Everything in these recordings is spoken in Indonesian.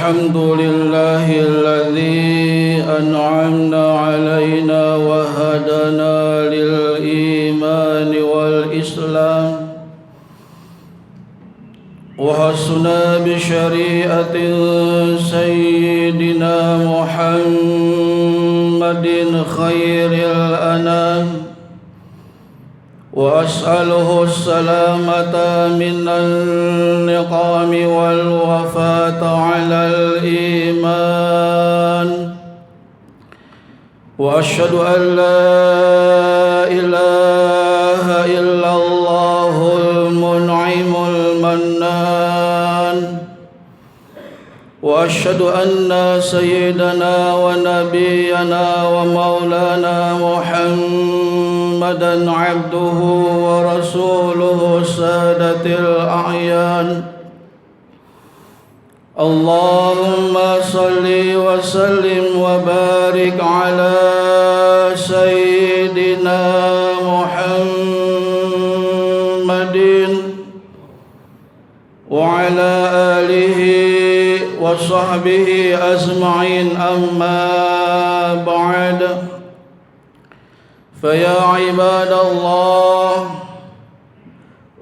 الحمد لله الذي أنعمنا علينا وهدنا للإيمان والإسلام وحسنا بشريعة سيدنا محمد خير الأنام وأسأله السلامة من النقام والوفاة على الإيمان وأشهد أن لا إله إلا الله المنعم المنان وأشهد أن سيدنا ونبينا ومولانا محمدًا عبده ورسوله سادة الأعيان اللهم صل وسلم وبارك على سيدنا محمد وعلى آله وصحبه أجمعين أما بعد فيا عباد الله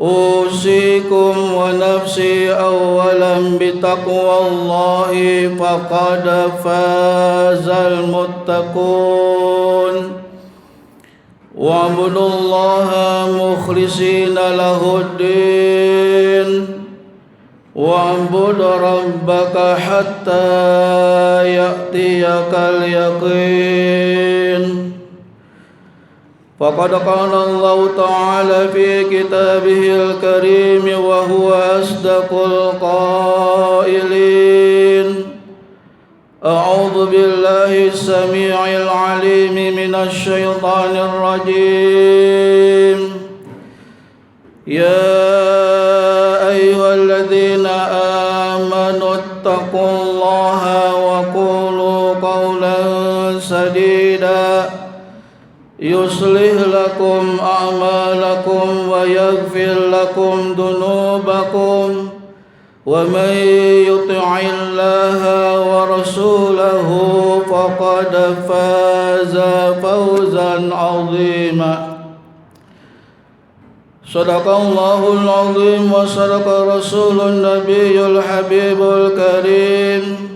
أوصيكم ونفسي أولا بتقوى الله فقد فاز المتقون واعبدوا الله مخلصين له الدين واعبد ربك حتى يأتيك اليقين فقد قال الله تعالى في كتابه الكريم وهو أصدق القائلين أعوذ بالله السميع العليم من الشيطان الرجيم يا أيها الذين آمنوا اتقوا الله وقولوا قولا سديدا يصلح لكم أعمالكم ويغفر لكم ذنوبكم ومن يطع الله ورسوله فقد فاز فوزا عظيما صدق الله العظيم وصدق رسول النبي الحبيب الكريم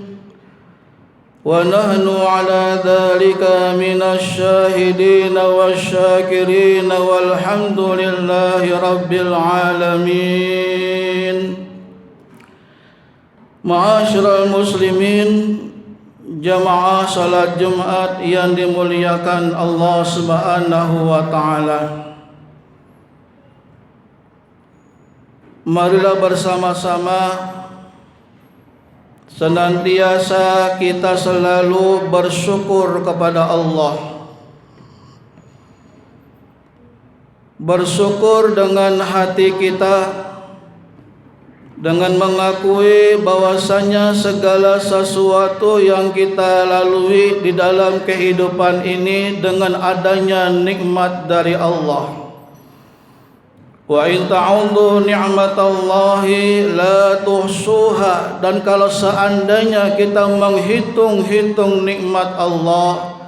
ونحن على ذلك من الشاهدين والشاكرين والحمد لله رب العالمين Ma'asyiral muslimin, jamaah salat Jumat yang dimuliakan Allah Subhanahu wa taala. Marilah bersama-sama senantiasa kita selalu bersyukur kepada Allah. Bersyukur dengan hati kita, dengan mengakui bahwasanya segala sesuatu yang kita lalui di dalam kehidupan ini dengan adanya nikmat dari Allah. Wa in ta'udhu ni'matallahi la tuhsuha, dan kalau seandainya kita menghitung-hitung nikmat Allah,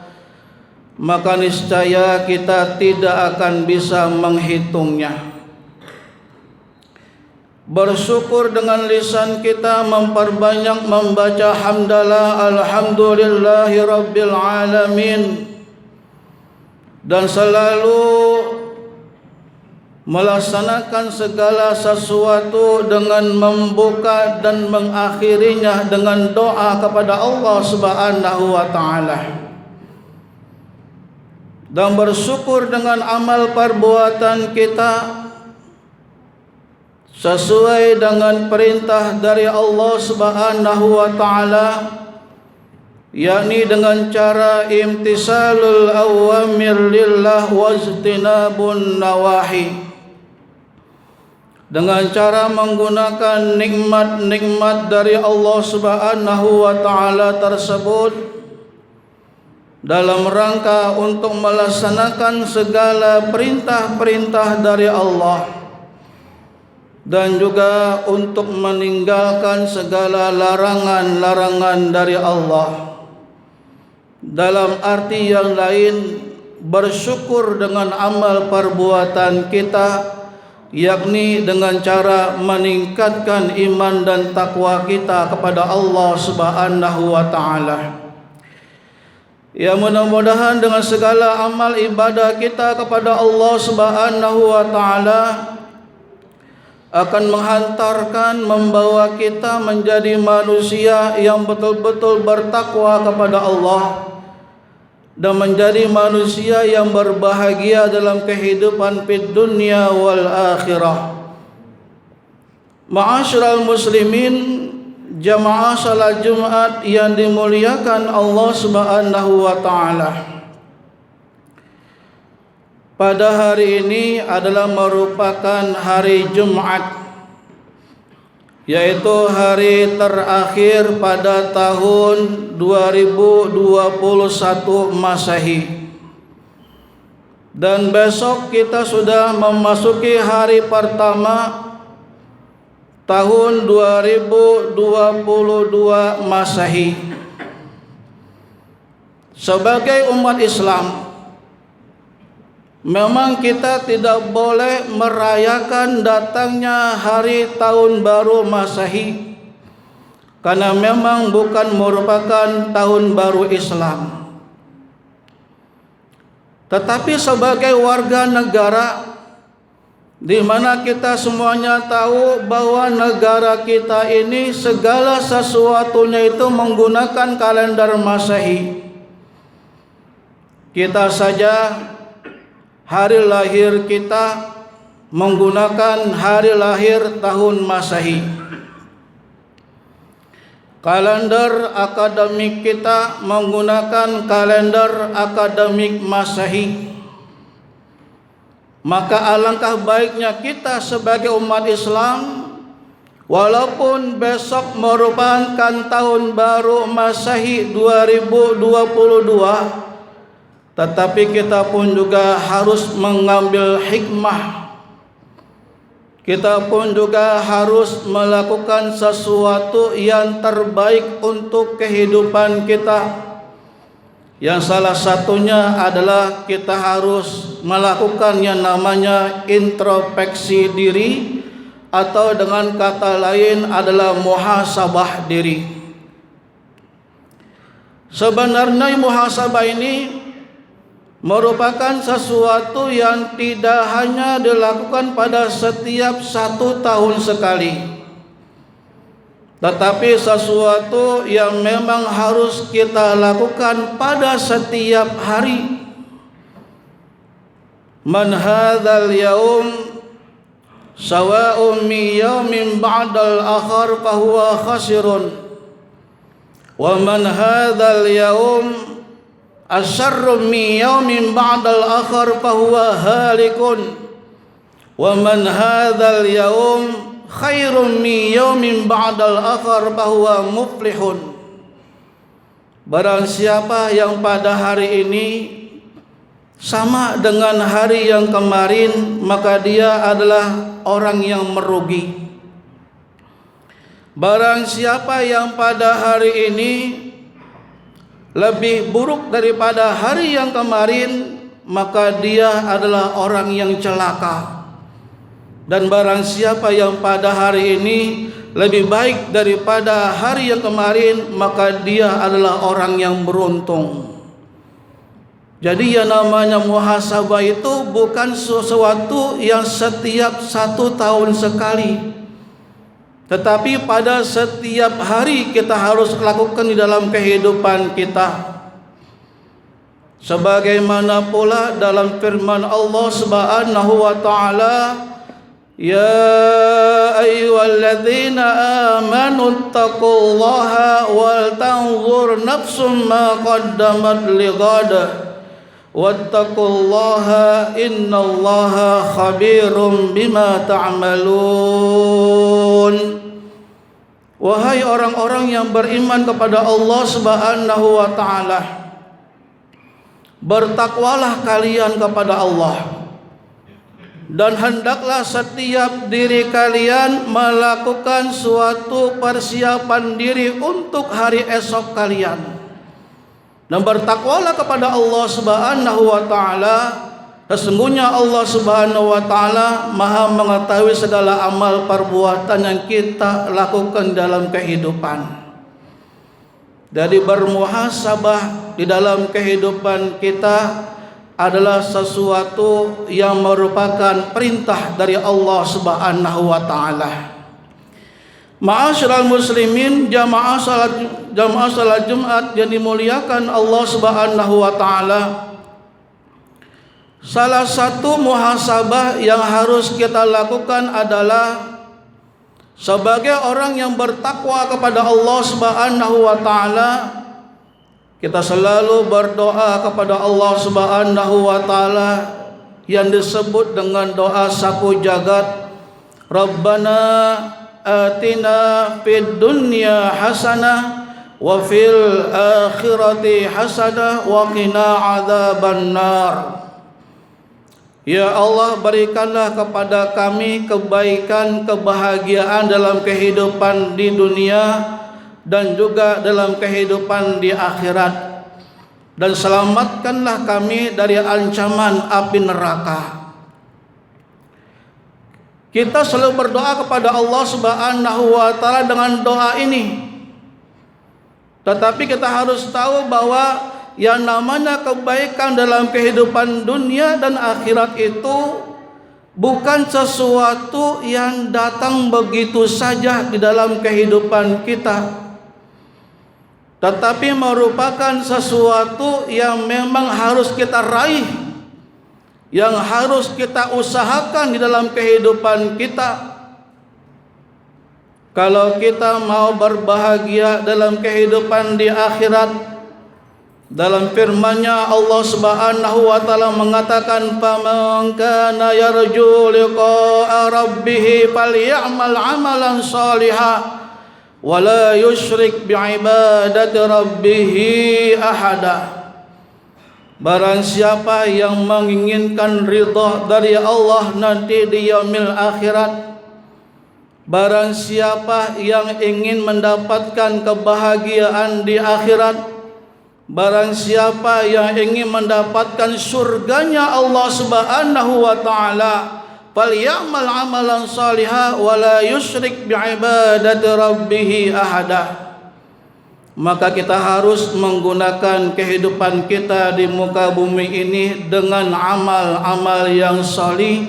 maka niscaya kita tidak akan bisa menghitungnya. Bersyukur dengan lisan kita, memperbanyak membaca hamdalah alhamdulillahi rabbil alamin, dan selalu melaksanakan segala sesuatu dengan membuka dan mengakhirinya dengan doa kepada Allah Subhanahu wa taala, dan bersyukur dengan amal perbuatan kita sesuai dengan perintah dari Allah Subhanahu wa taala, yakni dengan cara imtisalul awamir lillah wajtinabun nawahi, dengan cara menggunakan nikmat-nikmat dari Allah Subhanahu wa taala tersebut dalam rangka untuk melaksanakan segala perintah-perintah dari Allah, dan juga untuk meninggalkan segala larangan-larangan dari Allah. Dalam arti yang lain, bersyukur dengan amal perbuatan kita, yakni dengan cara meningkatkan iman dan takwa kita kepada Allah Subhanahu wa taala. Ya, mudah-mudahan dengan segala amal ibadah kita kepada Allah Subhanahu wa taala akan menghantarkan, membawa kita menjadi manusia yang betul-betul bertakwa kepada Allah dan menjadi manusia yang berbahagia dalam kehidupan fid dunya wal akhirah. Ma'asyiral muslimin, jamaah salat Jumat yang dimuliakan Allah Subhanahu wa taala. Pada hari ini adalah merupakan hari Jumat, yaitu hari terakhir pada tahun 2021 Masehi. Dan besok kita sudah memasuki hari pertama tahun 2022 Masehi. Sebagai umat Islam, memang kita tidak boleh merayakan datangnya hari tahun baru Masehi, karena memang bukan merupakan tahun baru Islam. Tetapi sebagai warga negara, di mana kita semuanya tahu bahwa negara kita ini segala sesuatunya itu menggunakan kalender Masehi. Kita saja hari lahir kita menggunakan hari lahir tahun Masehi. Kalender akademik kita menggunakan kalender akademik Masehi. Maka alangkah baiknya kita sebagai umat Islam, walaupun besok merupakan tahun baru Masehi 2022, tetapi kita pun juga harus mengambil hikmah. Kita pun juga harus melakukan sesuatu yang terbaik untuk kehidupan kita. Yang salah satunya adalah kita harus melakukan yang namanya introspeksi diri, atau dengan kata lain adalah muhasabah diri. Sebenarnya muhasabah ini merupakan sesuatu yang tidak hanya dilakukan pada setiap 1 tahun sekali, tetapi sesuatu yang memang harus kita lakukan pada setiap hari. Man hadzal yaum sawa'un min yaumin ba'dal akhar fahuwa khasirun, wa man hadzal yaum asyarru min yaumin ba'dal akhar fahuwa halikun, wa man hadzal yaum khairun min yaumin ba'dal akhar fahuwa muflihun. Barang siapa yang pada hari ini sama dengan hari yang kemarin, maka dia adalah orang yang merugi. Barang siapa yang pada hari ini lebih buruk daripada hari yang kemarin, maka dia adalah orang yang celaka. Dan barang siapa yang pada hari ini lebih baik daripada hari yang kemarin, maka dia adalah orang yang beruntung. Jadi yang namanya muhasabah itu bukan sesuatu yang setiap 1 tahun sekali, tetapi pada setiap hari kita harus lakukan di dalam kehidupan kita. Sebagaimana pula dalam firman Allah Subhanahu wa taala, ya ayyuhalladzina amanu taqullaha wal tanzur nafsum ma qaddamat lighad wattaqullaha innallaha khabirum bima ta'malun. Wahai orang-orang yang beriman kepada Allah Subhanahu wa taala, bertakwalah kalian kepada Allah. Dan hendaklah setiap diri kalian melakukan suatu persiapan diri untuk hari esok kalian. Dan bertakwalah kepada Allah Subhanahu wa taala. Sesungguhnya Allah Subhanahu wa taala Maha mengetahui segala amal perbuatan yang kita lakukan dalam kehidupan. Dari bermuhasabah di dalam kehidupan kita adalah sesuatu yang merupakan perintah dari Allah Subhanahu wa taala. Ma'asyiral muslimin, jamaah salat Jumat yang dimuliakan Allah Subhanahu wa taala. Salah satu muhasabah yang harus kita lakukan adalah sebagai orang yang bertakwa kepada Allah Subhanahu wa taala, kita selalu berdoa kepada Allah Subhanahu wa taala yang disebut dengan doa sapu jagat. Rabbana atina fid dunya hasanah wa fil akhirati hasanah wa qina adzabannar. Ya Allah, berikanlah kepada kami kebaikan, kebahagiaan dalam kehidupan di dunia dan juga dalam kehidupan di akhirat, dan selamatkanlah kami dari ancaman api neraka. Kita selalu berdoa kepada Allah Subhanahu wa taala dengan doa ini. Tetapi kita harus tahu bahwa yang namanya kebaikan dalam kehidupan dunia dan akhirat itu bukan sesuatu yang datang begitu saja di dalam kehidupan kita, tetapi merupakan sesuatu yang memang harus kita raih, yang harus kita usahakan di dalam kehidupan kita. Kalau kita mau berbahagia dalam kehidupan di akhirat, dalam firman-Nya Allah Subhanahu wa taala mengatakan, "Faman kana yarju liqa'a rabbih falyamal 'amalan shalihan wa la yusyrik bi'ibadati rabbih ahada." Barang siapa yang menginginkan ridha dari Allah nanti di yaumil akhirat, barang siapa yang ingin mendapatkan kebahagiaan di akhirat, barang siapa yang ingin mendapatkan surganya Allah Subhanahu wa taala, falyamal 'amalan shalihan wa la yusyrik bi'ibadati rabbih ahada. Maka kita harus menggunakan kehidupan kita di muka bumi ini dengan amal-amal yang salih,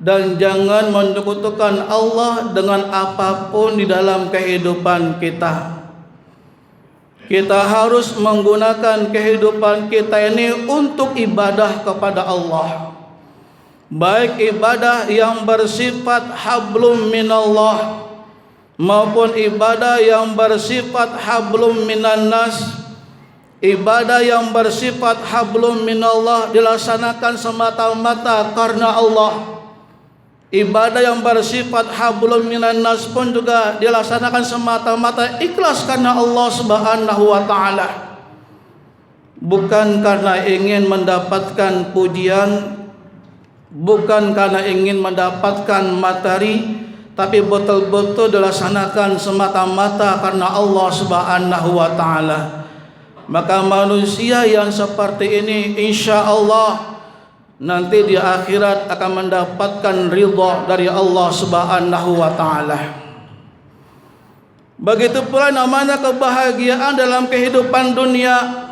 dan jangan menyekutukan Allah dengan apapun di dalam kehidupan kita. Kita harus menggunakan kehidupan kita ini untuk ibadah kepada Allah, baik ibadah yang bersifat hablum minallah maupun ibadah yang bersifat hablum minan nas. Ibadah yang bersifat hablum minallah dilaksanakan semata-mata karena Allah. Ibadah yang bersifat hablum minan nas pun juga dilaksanakan semata-mata ikhlas karena Allah Subhanahu wa taala. Bukan karena ingin mendapatkan pujian, bukan karena ingin mendapatkan materi, tapi betul-betul dilaksanakan semata-mata karena Allah Subhanahu wa taala. Maka manusia yang seperti ini insya Allah nanti di akhirat akan mendapatkan ridha dari Allah Subhanahu wa taala. Begitu pula namanya kebahagiaan dalam kehidupan dunia.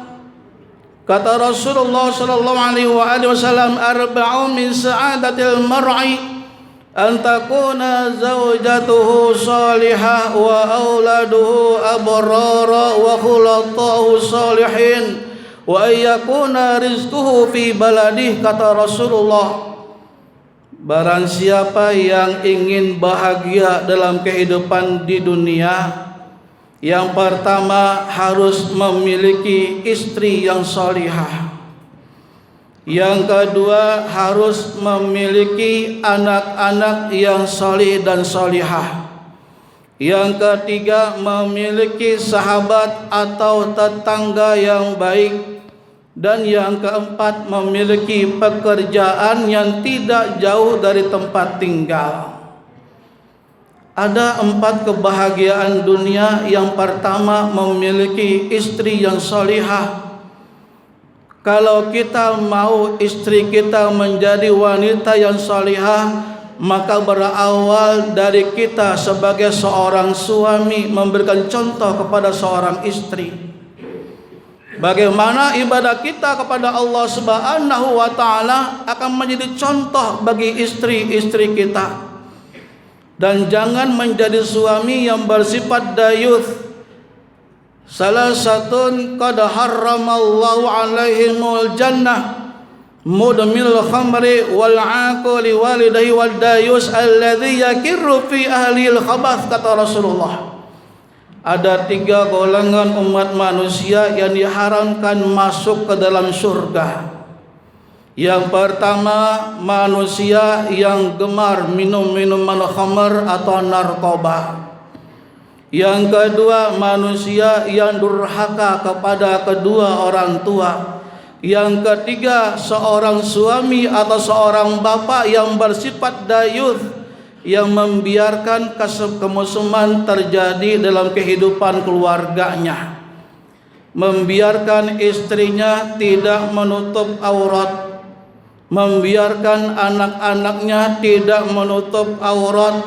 Kata Rasulullah sallallahu alaihi wasallam, arba'u min sa'adatil mar'i an takuna zawjatuhu salihah wa auladuhu abrara wa khulatahu salihin wa ayyakuna rizquhu fi baladih. Kata Rasulullah, barang siapa yang ingin bahagia dalam kehidupan di dunia, yang pertama harus memiliki istri yang salihah, yang kedua harus memiliki anak-anak yang salih dan salihah, yang ketiga memiliki sahabat atau tetangga yang baik, Dan yang keempat, memiliki pekerjaan yang tidak jauh dari tempat tinggal. Ada 4 kebahagiaan dunia. Yang pertama, memiliki istri yang salihah. Kalau kita mau istri kita menjadi wanita yang salihah, maka berawal dari kita sebagai seorang suami memberikan contoh kepada seorang istri. Bagaimana ibadah kita kepada Allah Subhanahu wa taala akan menjadi contoh bagi istri-istri kita. Dan jangan menjadi suami yang bersifat dayuth. Salah satu qad harramallahu alaihimul jannah mudmil khamri wal aqli walidayhi wal dayus alladhi yakirru fi ahlil khabath, kata Rasulullah. Ada 3 golongan umat manusia yang diharamkan masuk ke dalam surga. Yang pertama, manusia yang gemar minum minuman khamr atau narkoba. Yang kedua, manusia yang durhaka kepada kedua orang tua. Yang ketiga, seorang suami atau seorang bapak yang bersifat dayuth, yang membiarkan kemusuhan terjadi dalam kehidupan keluarganya, membiarkan istrinya tidak menutup aurat, membiarkan anak-anaknya tidak menutup aurat,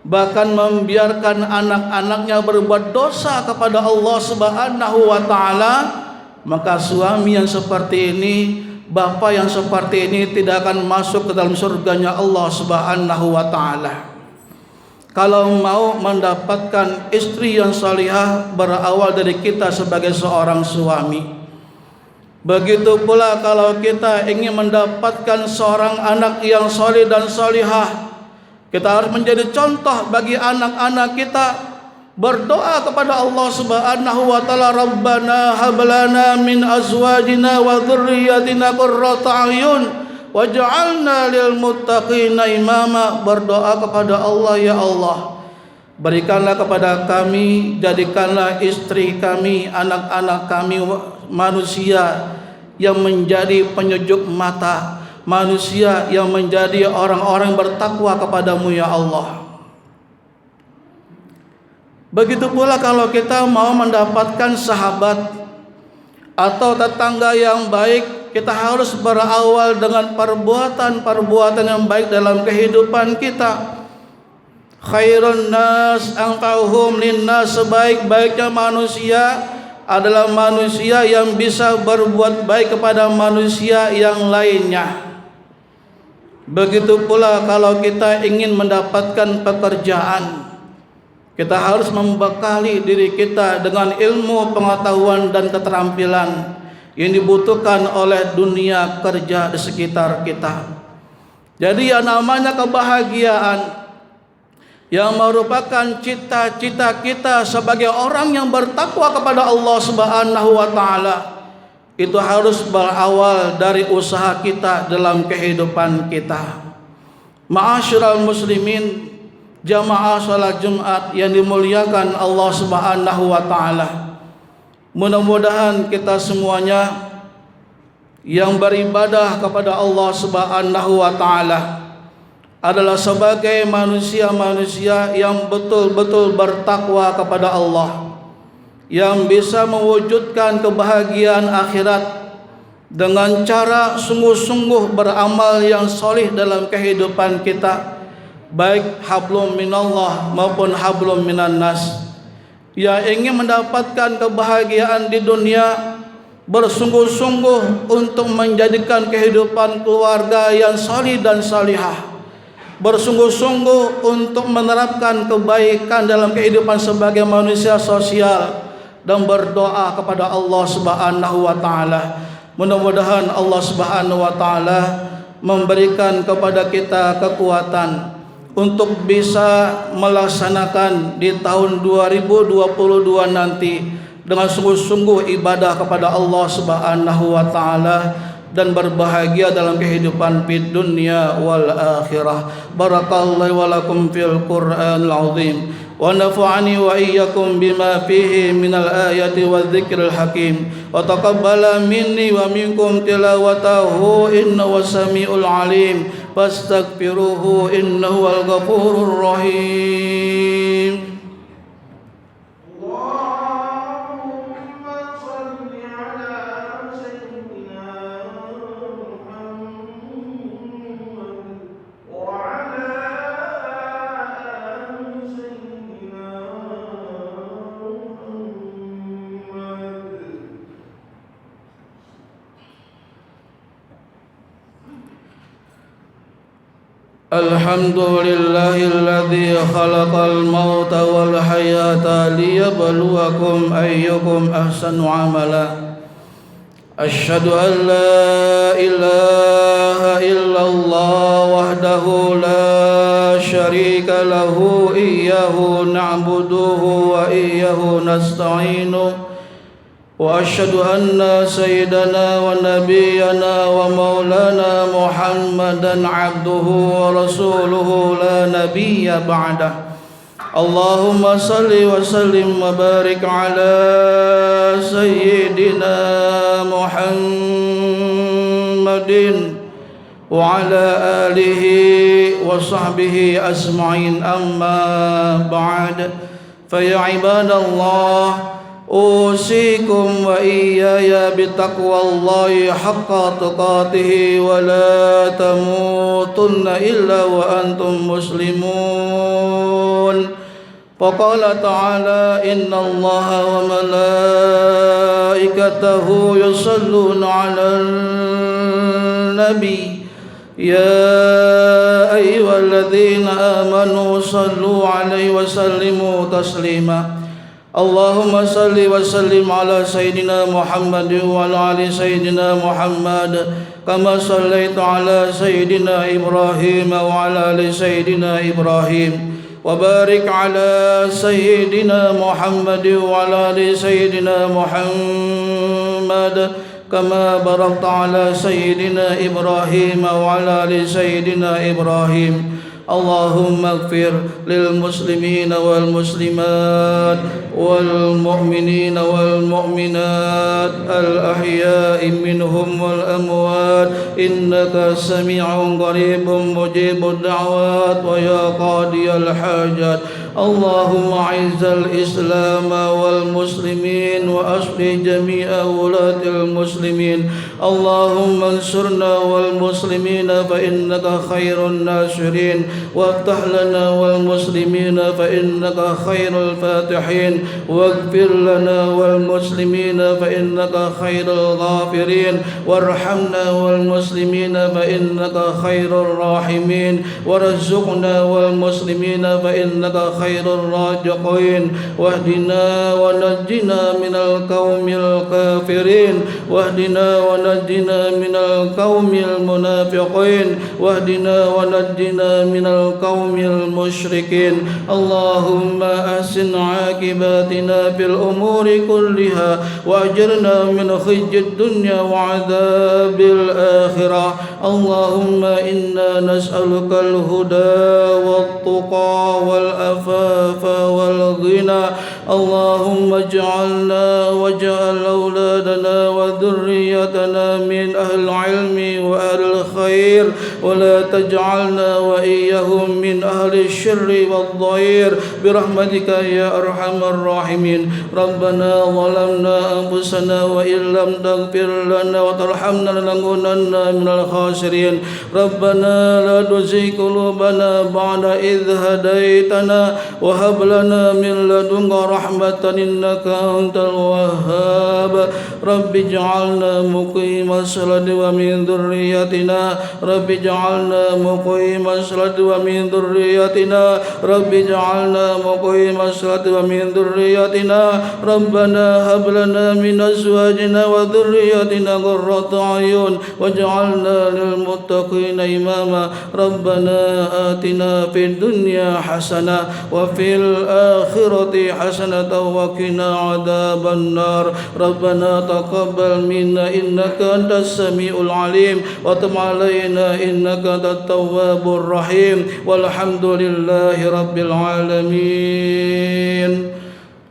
bahkan membiarkan anak-anaknya berbuat dosa kepada Allah Subhanahu wa taala. Maka suami yang seperti ini, bapak yang seperti ini tidak akan masuk ke dalam surganya Allah Subhanahu wa taala. Kalau mau mendapatkan istri yang salihah, berawal dari kita sebagai seorang suami. Begitu pula kalau kita ingin mendapatkan seorang anak yang salih dan salihah, kita harus menjadi contoh bagi anak-anak kita. Berdoa kepada Allah Subhanahu wa taala, Rabbana hab lana min azwajina wa dzurriyyatina qurrata a'yun waj'alna lil muttaqina imama. Berdoa kepada Allah, ya Allah, berikanlah kepada kami, jadikanlah istri kami, anak-anak kami manusia yang menjadi penyejuk mata, manusia yang menjadi orang-orang bertakwa kepadamu, ya Allah. Begitu pula kalau kita mau mendapatkan sahabat atau tetangga yang baik, kita harus berawal dengan perbuatan-perbuatan yang baik dalam kehidupan kita. Khairun nas anfa'uhum linnas, sebaik-baiknya manusia adalah manusia yang bisa berbuat baik kepada manusia yang lainnya. Begitu pula kalau kita ingin mendapatkan pekerjaan, kita harus membekali diri kita dengan ilmu, pengetahuan dan keterampilan yang dibutuhkan oleh dunia kerja di sekitar kita. Jadi yang namanya kebahagiaan yang merupakan cita-cita kita sebagai orang yang bertakwa kepada Allah Subhanahu wa taala, itu harus berawal dari usaha kita dalam kehidupan kita. Ma'asyiral muslimin, jamaah salat Jumat yang dimuliakan Allah Subhanahu wa taala. Mudah-mudahan kita semuanya yang beribadah kepada Allah Subhanahu wa taala adalah sebagai manusia-manusia yang betul-betul bertakwa kepada Allah, yang bisa mewujudkan kebahagiaan akhirat dengan cara sungguh-sungguh beramal yang solih dalam kehidupan kita, baik hablum minallah maupun hablum minan nas. Yang ingin mendapatkan kebahagiaan di dunia, bersungguh-sungguh untuk menjadikan kehidupan keluarga yang salih dan salihah, bersungguh-sungguh untuk menerapkan kebaikan dalam kehidupan sebagai manusia sosial, dan berdoa kepada Allah Subhanahu wa taala. Mudah-mudahan Allah Subhanahu wa taala memberikan kepada kita kekuatan untuk bisa melaksanakan di tahun 2022 nanti dengan sungguh-sungguh ibadah kepada Allah Subhanahu wa taala dan berbahagia dalam kehidupan fid dunya wal akhirah. Barakallahu wa lakum fil Qur'anil azim. ونفعني وإياكم بما فيه من الآيات والذكر الحكيم وتقبل مني ومنكم تلاوته إنه هو السميع العليم فاستغفروه إنه هو الغفور الرحيم. الحمد لله الذي خلق الموت والحياة ليبلوكم أيكم أحسن عملا أشهد أن لا إله إلا الله وحده لا شريك له إياه نعبده وإياه نستعين وأشهد أن سيدنا ونبينا ومولانا محمدا عبده ورسوله لا نبي بعده اللهم صل وسلم وبارك على سيدنا محمد وعلى آله وصحبه أجمعين أما بعد فيا عباد الله أوصيكم وإياي بتقوى الله حق تقاته ولا تموتن إلا وأنتم مسلمون فقال تعالى إن الله وملائكته يصلون على النبي يا أيها الذين آمنوا صلوا عليه وسلموا تسليما اللهم صل وسلم على سيدنا محمد وعلى آل سيدنا محمد كما صليت على سيدنا إبراهيم وعلى آل سيدنا إبراهيم وبارك على سيدنا محمد وعلى آل سيدنا محمد كما باركت على سيدنا إبراهيم وعلى آل سيدنا إبراهيم اللهم اغفر للمسلمين والمسلمات والمؤمنين والمؤمنات الأحياء منهم والأموات إنك سميع قريب مجيب الدعوات ويا قاضي الحاجات اللهم أعز الإسلام والمسلمين وأصلح جميع ولاة المسلمين اللهم انصرنا والمسلمين فإنك خير الناصرين وافتح لنا والمسلمين فإنك خير الفاتحين واغفر لنا والمسلمين فإنك خير الغافرين وارحمنا والمسلمين فإنك خير الراحمين وارزقنا والمسلمين فإنك خير الرازقين واهدنا ونجنا من القوم الكافرين واهدنا ونجنا من القوم المنافقين واهدنا ونجنا من القوم المشركين اللهم أحسن عاقباتنا في الأمور كلها وأجرنا من خزي الدنيا وعذاب الآخرة اللهم إنا نسألك الهدى والتقى والعفاف والغنى اللهم اجعلنا واجعل أولادنا وذريتنا من أهل العلم وأهل الخير ولا تجعلنا وإياهم من أهل الشر والضير برحمتك يا أرحم الراحمين ربنا ظلمنا أنفسنا وإن لم تغفر لنا وترحمنا لنكونن من الخاسرين ربنا لا تزغ قلوبنا بعد إذ هديتنا وهب لنا من لدنك رحمة إنك أنت الوهاب رب اجعلنا مقيم الصلاة ومن ذريتنا رب اجعلنا مقيم الصلاة ومن ذريتنا رب اجعلنا مقيم الصلاة ومن ذريتنا ربنا هب لنا من أزواجنا وذريتنا قرة أعين واجعلنا للمتقين إماما ربنا آتنا في الدنيا حسنة وفي الآخرة حسنة وقنا عذاب النار ربنا ربنا تقبل منا إنك أنت السميع العليم وتب علينا إنك أنت التواب الرحيم والحمد لله رب العالمين.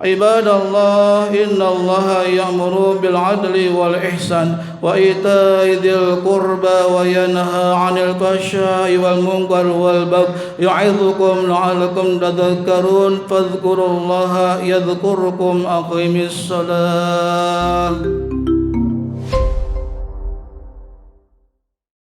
عباد الله إن الله يأمر بالعدل والإحسان وإيتاء ذي القربى وينهى عن الفحشاء والمنكر والبغي يعظكم لعلكم تذكرون فاذكروا الله يذكركم أقيموا الصلاة